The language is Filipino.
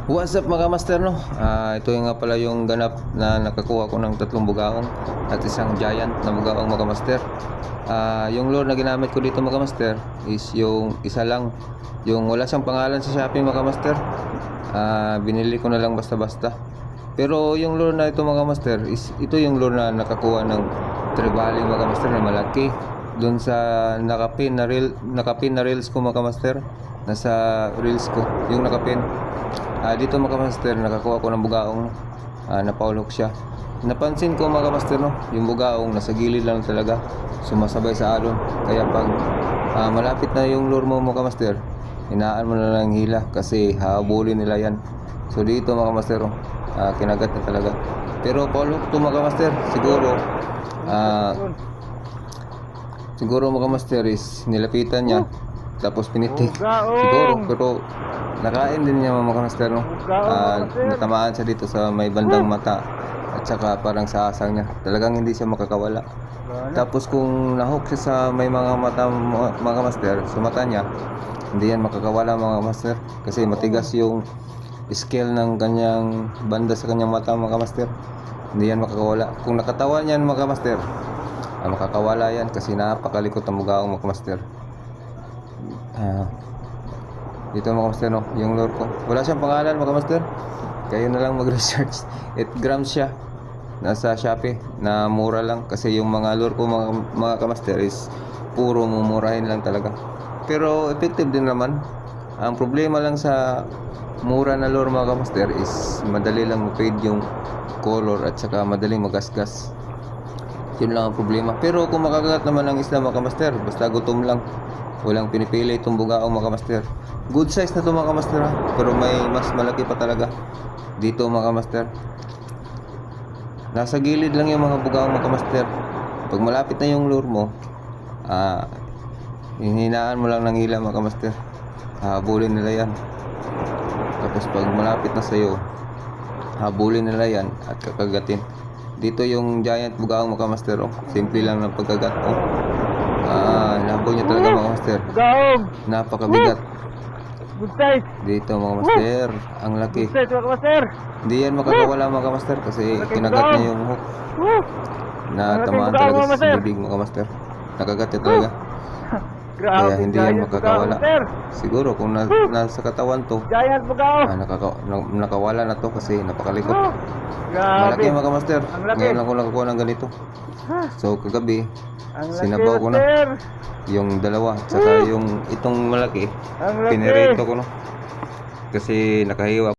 What's up mga master, no? Ito yung nga pala yung ganap na nakakuha ko ng 3 bugaong at isang giant na bugaong mga master. Yung lure na ginamit ko dito mga master is yung isa lang, yung wala siyang pangalan sa Shopee mga master. Binili ko na lang basta-basta. Pero yung lure na ito mga master is ito yung lure na nakakuha ng trevally mga master na malaki. Doon sa nakapin na reels ko mga master, nasa reels ko yung nakapin. Dito mga master nakakuha ko ng bugaong, napaulok siya. Napansin ko mga master, no, yung bugaong nasa gilid lang talaga, sumasabay sa alon. Kaya pag malapit na yung lure mo mga master, hinaan mo na lang hila kasi habulin nila yan. So dito mga master, kinagat na talaga. Pero paulok to mga master, siguro mga master is nilapitan niya tapos pinitik siguro, pero nakain din niya mga master, no? Natamaan siya dito sa may bandang mata at saka parang sa asang niya, talagang hindi siya makakawala. Tapos kung nahook siya sa may mga mata mga master, sa mata niya, hindi yan makakawala mga master kasi matigas yung scale ng kanyang banda sa kanyang mata mga master. Hindi yan makakawala. Kung nakatawan yan mga master, makakawala yan kasi napakalikot ang bugaong mga master. Dito mga master, no, yung lure ko wala siyang pangalan mga master, kayo na lang mag-research. 8 grams siya, nasa Shopee na mura lang kasi yung mga lure ko mga kamaster is puro mumurahin lang talaga, pero effective din naman. Ang problema lang sa mura na lure mga kamaster is madali lang ma-fade yung color at saka madaling magasgas. Yun lang ang problema. Pero kung makakagat naman ang isda mga kamaster, basta gutom lang, walang pinipili itong bugaong mga kamaster. Good size na ito mga kamaster, pero may mas malaki pa talaga dito mga kamaster. Nasa gilid lang yung mga bugaong mga kamaster. Pag malapit na yung lure mo, hihinaan mo lang ng hila mga kamaster, habulin nila yan. Tapos pag malapit na sa'yo, habulin nila yan at kakagatin. Dito yung giant bugaong mga master, simple lang ng pagkagat. Nahabol niya talaga mga master, napakabigat. Good size. Dito mga master, ang laki. Good size mga master. Hindi yan makakawala mga master kasi kinagat niya yung hook. Natamaan talaga sa bibig mga master, nakagat niya talaga. Kaya hindi yan makakawala. Siguro kung nasa katawan to, Giant bugaong. nakawala na to kasi napakalikot. Grabe. Malaki mga master. Ngayon lang ko nakakuha ng ganito. So kagabi sinabaw ko na yung dalawa, saka yung itong malaki pinirito ko, no, kasi nakahiwa.